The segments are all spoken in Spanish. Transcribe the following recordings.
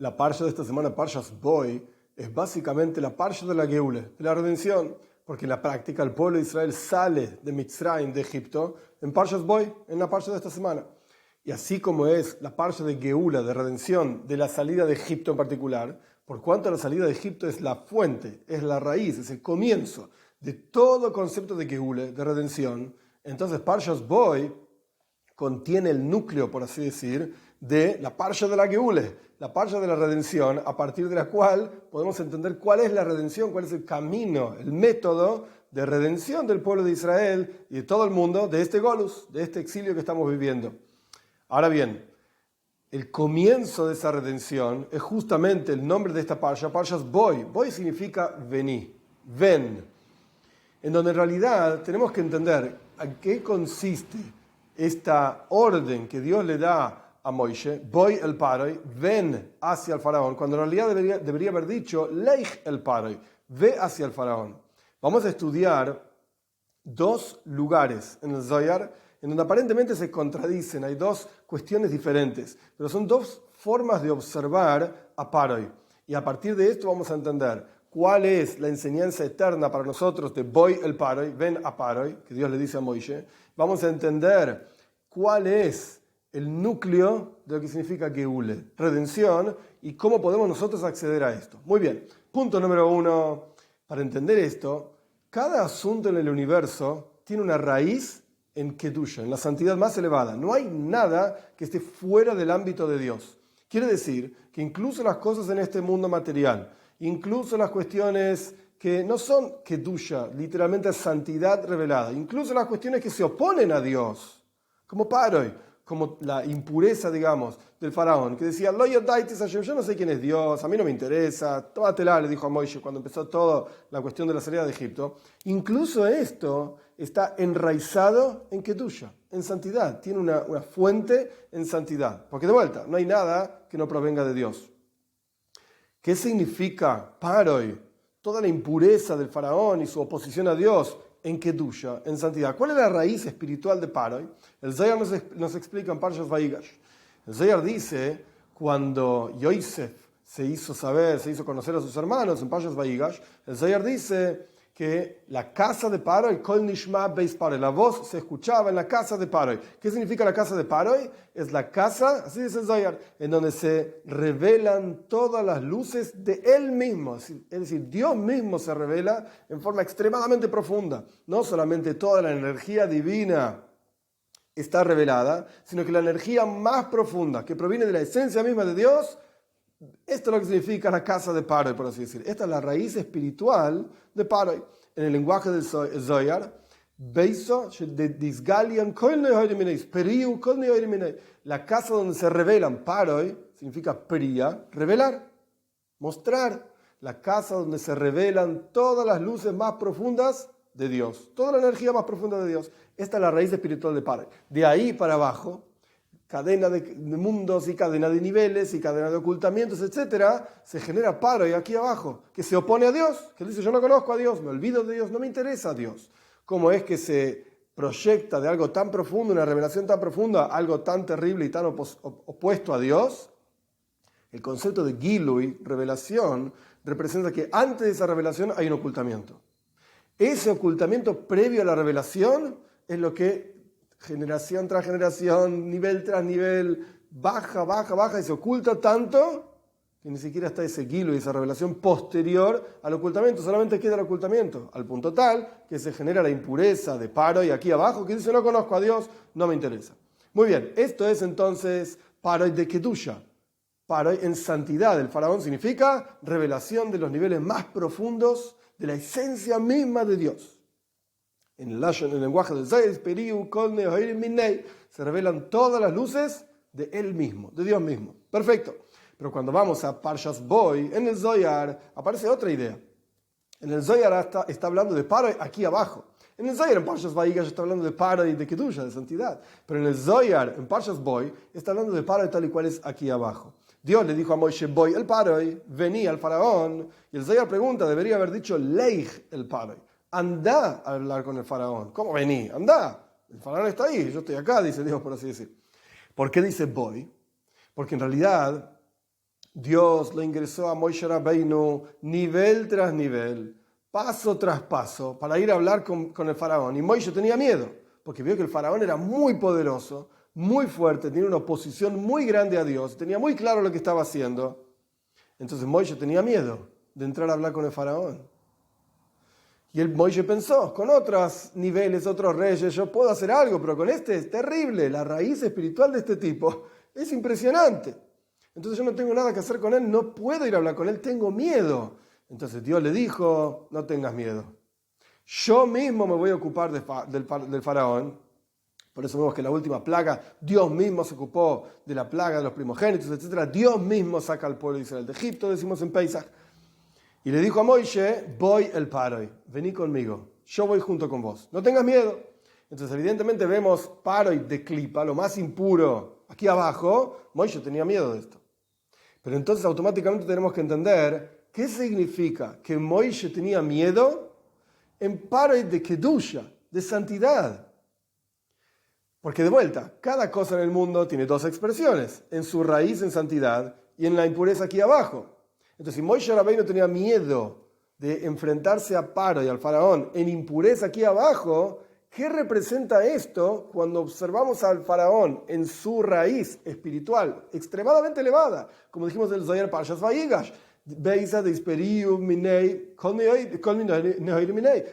La parsha de esta semana, Parshas Boy, es básicamente la parsha de la Geula, de la redención, porque en la práctica el pueblo de Israel sale de Mitzrayim, de Egipto, en Parshas Boy, en la parsha de esta semana. Y así como es la parsha de Geula, de redención, de la salida de Egipto en particular, por cuanto la salida de Egipto es la fuente, es la raíz, es el comienzo de todo concepto de Geula, de redención, entonces Parshas Boy contiene el núcleo, por así decir, de la parsha de la Geule, la parsha de la redención, a partir de la cual podemos entender cuál es la redención, cuál es el camino, el método de redención del pueblo de Israel y de todo el mundo de este golus, de este exilio que estamos viviendo. Ahora bien, el comienzo de esa redención es justamente el nombre de esta parsha, Parshas Boy. Boy significa vení, ven, en donde en realidad tenemos que entender a qué consiste esta orden que Dios le da a Moishe, Boy el Paroi, ven hacia el faraón, cuando en realidad debería haber dicho, Leich el Paroi, ve hacia el faraón. Vamos a estudiar dos lugares en el Zohar en donde aparentemente se contradicen, hay dos cuestiones diferentes, pero son dos formas de observar a Paroi. Y a partir de esto vamos a entender cuál es la enseñanza eterna para nosotros de Boy el Paroi, ven a Paroi, que Dios le dice a Moishe. Vamos a entender cuál es el núcleo de lo que significa Geule, redención, y cómo podemos nosotros acceder a esto. Muy bien, punto número 1. Para entender esto, cada asunto en el universo tiene una raíz en Kedusha, en la santidad más elevada. No hay nada que esté fuera del ámbito de Dios. Quiere decir que incluso las cosas en este mundo material, incluso las cuestiones que no son Kedusha, literalmente santidad revelada, incluso las cuestiones que se oponen a Dios, como Paroi, como la impureza, digamos, del faraón, que decía, yo no sé quién es Dios, a mí no me interesa, tómatela, le dijo a Moisés cuando empezó toda la cuestión de la salida de Egipto. Incluso esto está enraizado en Kedusha, en santidad, tiene una fuente en santidad, porque de vuelta, no hay nada que no provenga de Dios. ¿Qué significa Paroi? Toda la impureza del faraón y su oposición a Dios en Kedusha, en santidad. ¿Cuál es la raíz espiritual de Paroi? El Zohar nos explica en Parshas Vayigash. El Zohar dice, cuando Yosef se hizo conocer a sus hermanos en Parshas Vayigash, el Zohar dice que la casa de Paroi, Kol Nishma Beis Paroi, la voz se escuchaba en la casa de Paroi. ¿Qué significa la casa de Paroi? Es la casa, así dice el Zohar, en donde se revelan todas las luces de él mismo. Es decir, Dios mismo se revela en forma extremadamente profunda. No solamente toda la energía divina está revelada, sino que la energía más profunda, que proviene de la esencia misma de Dios, esto es lo que significa la casa de Paroi, por así decir. Esta es la raíz espiritual de Paroi. En el lenguaje del Zohar, la casa donde se revelan, Paroi significa Priya, revelar, mostrar. La casa donde se revelan todas las luces más profundas de Dios, toda la energía más profunda de Dios. Esta es la raíz espiritual de Paroi. De ahí para abajo, cadena de mundos y cadena de niveles y cadena de ocultamientos, etc., se genera Paroi aquí abajo, que se opone a Dios, que dice, yo no conozco a Dios, me olvido de Dios, no me interesa a Dios. ¿Cómo es que se proyecta de algo tan profundo, una revelación tan profunda, algo tan terrible y tan opuesto a Dios? El concepto de Gilui, revelación, representa que antes de esa revelación hay un ocultamiento. Ese ocultamiento previo a la revelación es lo que generación tras generación, nivel tras nivel, baja y se oculta tanto que ni siquiera está ese Gilui, esa revelación posterior al ocultamiento, solamente queda el ocultamiento, al punto tal que se genera la impureza de Paroi aquí abajo, que dice, no conozco a Dios, no me interesa. Muy bien, esto es entonces Paroi de Kedusha. Paroi en santidad, el faraón significa revelación de los niveles más profundos de la esencia misma de Dios. En el lenguaje del Zohar, se revelan todas las luces de él mismo, de Dios mismo. Perfecto. Pero cuando vamos a Parshas Boy, en el Zohar aparece otra idea. En el Zohar está hablando de Paroi aquí abajo. En el Zohar, en Parshas Vayigash, está hablando de Paroi de Kedusha, de santidad. Pero en el Zohar, en Parshas Boy, está hablando de Paroi tal y cual es aquí abajo. Dios le dijo a Moisés, Boy el Paroi, vení al faraón. Y el Zohar pregunta, debería haber dicho Leich el Paroi. Anda a hablar con el faraón. ¿Cómo vení? Anda. El faraón está ahí, yo estoy acá, dice Dios, por así decir. ¿Por qué dice Boy? Porque en realidad Dios lo ingresó a Moishe Rabbeinu nivel tras nivel, paso tras paso, para ir a hablar con el faraón. Y Moishe tenía miedo, porque vio que el faraón era muy poderoso, muy fuerte, tenía una oposición muy grande a Dios, tenía muy claro lo que estaba haciendo. Entonces Moishe tenía miedo de entrar a hablar con el faraón. Y Moishe pensó, con otros niveles, otros reyes, yo puedo hacer algo, pero con este es terrible. La raíz espiritual de este tipo es impresionante. Entonces yo no tengo nada que hacer con él, no puedo ir a hablar con él, tengo miedo. Entonces Dios le dijo, no tengas miedo. Yo mismo me voy a ocupar del faraón. Por eso vemos que la última plaga, Dios mismo se ocupó de la plaga de los primogénitos, etc. Dios mismo saca al pueblo de Israel de Egipto, decimos en Pesach. Y le dijo a Moishe, voy el paroi, vení conmigo, yo voy junto con vos, no tengas miedo. Entonces evidentemente vemos paroi de clipa, lo más impuro, aquí abajo. Moishe tenía miedo de esto. Pero entonces automáticamente tenemos que entender qué significa que Moishe tenía miedo en paroi de kedusha, de santidad. Porque de vuelta, cada cosa en el mundo tiene dos expresiones, en su raíz en santidad y en la impureza aquí abajo. Entonces, si Moishe Rabbeinu tenía miedo de enfrentarse a Paro y al faraón en impureza aquí abajo, ¿qué representa esto cuando observamos al faraón en su raíz espiritual extremadamente elevada? Como dijimos en el Zohar Parshas Vayigash,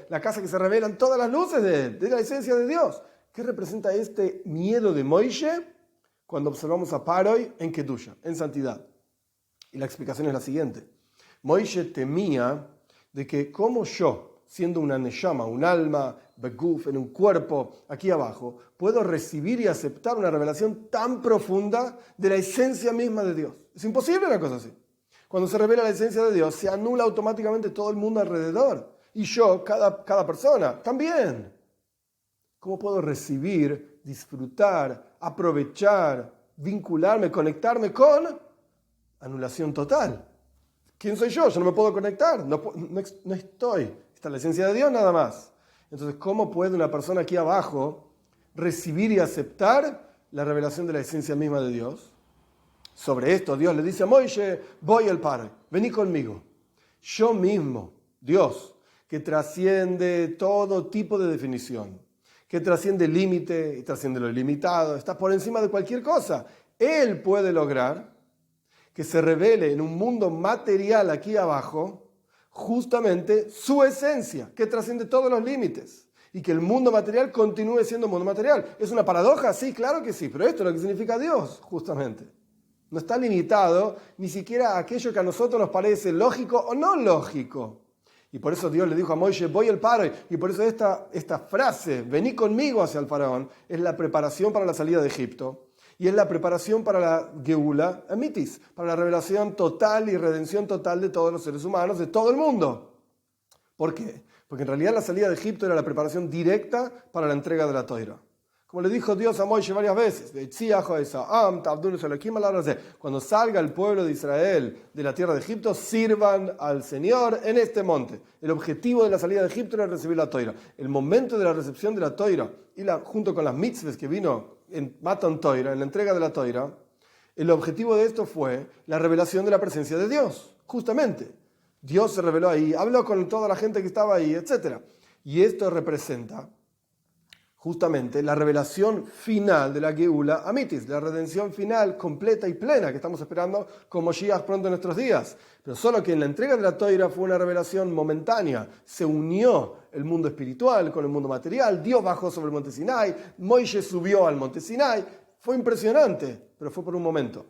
la casa que se revelan todas las luces de la esencia de Dios. ¿Qué representa este miedo de Moishe cuando observamos a Paroi en Kedusha, en santidad? Y la explicación es la siguiente. Moishe temía de que como yo, siendo una neshama, un alma, beguf, en un cuerpo aquí abajo, puedo recibir y aceptar una revelación tan profunda de la esencia misma de Dios. Es imposible una cosa así. Cuando se revela la esencia de Dios, se anula automáticamente todo el mundo alrededor. Y yo, cada persona, también. ¿Cómo puedo recibir, disfrutar, aprovechar, vincularme, conectarme con anulación total? ¿Quién soy yo? Yo no me puedo conectar, no estoy. Está la esencia de Dios nada más. Entonces, ¿cómo puede una persona aquí abajo recibir y aceptar la revelación de la esencia misma de Dios? Sobre esto, Dios le dice a Moishe, voy al Padre, vení conmigo. Yo mismo, Dios, que trasciende todo tipo de definición, que trasciende el límite y trasciende lo ilimitado, está por encima de cualquier cosa. Él puede lograr que se revele en un mundo material aquí abajo justamente su esencia, que trasciende todos los límites, y que el mundo material continúe siendo mundo material. ¿Es una paradoja? Sí, claro que sí, pero esto es lo que significa Dios, justamente. No está limitado ni siquiera a aquello que a nosotros nos parece lógico o no lógico. Y por eso Dios le dijo a Moishe, voy al Paroi. Y por eso esta frase, vení conmigo hacia el faraón, es la preparación para la salida de Egipto. Y es la preparación para la Geula Amitis, para la revelación total y redención total de todos los seres humanos, de todo el mundo. ¿Por qué? Porque en realidad la salida de Egipto era la preparación directa para la entrega de la Toira. Como le dijo Dios a Moishe varias veces, cuando salga el pueblo de Israel de la tierra de Egipto, sirvan al Señor en este monte. El objetivo de la salida de Egipto era recibir la Toira. El momento de la recepción de la Toira, junto con las mitzvahs que vino en Matan Toira, en la entrega de la Toira, el objetivo de esto fue la revelación de la presencia de Dios. Justamente, Dios se reveló ahí, habló con toda la gente que estaba ahí, etc. Y esto representa justamente la revelación final de la Geula Amitis, la redención final completa y plena que estamos esperando con Moshiach pronto en nuestros días. Pero solo que en la entrega de la Toira fue una revelación momentánea. Se unió el mundo espiritual con el mundo material. Dios bajó sobre el monte Sinai. Moisés subió al monte Sinai. Fue impresionante, pero fue por un momento.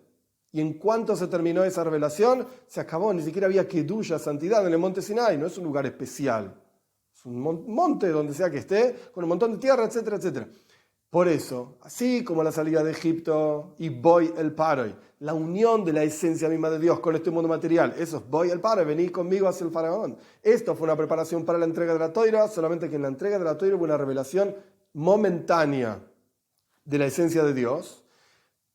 Y en cuanto se terminó esa revelación, se acabó. Ni siquiera había Kedusha, santidad en el monte Sinai. No es un lugar especial. Es un monte donde sea que esté, con un montón de tierra, etcétera, etcétera. Por eso, así como la salida de Egipto y voy el Paroi, la unión de la esencia misma de Dios con este mundo material, eso es voy el Paroi, vení conmigo hacia el faraón. Esto fue una preparación para la entrega de la Toira, solamente que en la entrega de la Toira hubo una revelación momentánea de la esencia de Dios.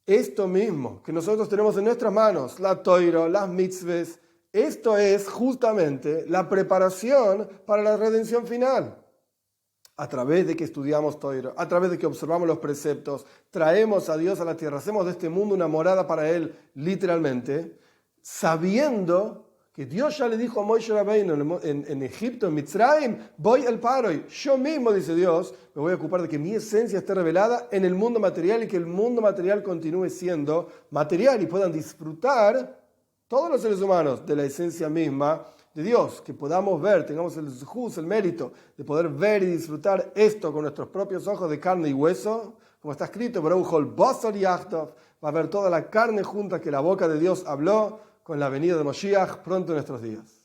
Esto mismo que nosotros tenemos en nuestras manos, la Toira, las mitzvahs, esto es justamente la preparación para la redención final. A través de que estudiamos Toira, a través de que observamos los preceptos, traemos a Dios a la tierra, hacemos de este mundo una morada para Él, literalmente, sabiendo que Dios ya le dijo a Moshe Rabbeinu en Egipto, en Mitzrayim, voy al Paroi. Yo mismo, dice Dios, me voy a ocupar de que mi esencia esté revelada en el mundo material y que el mundo material continúe siendo material y puedan disfrutar todos los seres humanos de la esencia misma de Dios, que podamos ver, tengamos el zhus, el mérito de poder ver y disfrutar esto con nuestros propios ojos de carne y hueso, como está escrito, va a ver toda la carne junta que la boca de Dios habló con la venida de Moshiach pronto en nuestros días.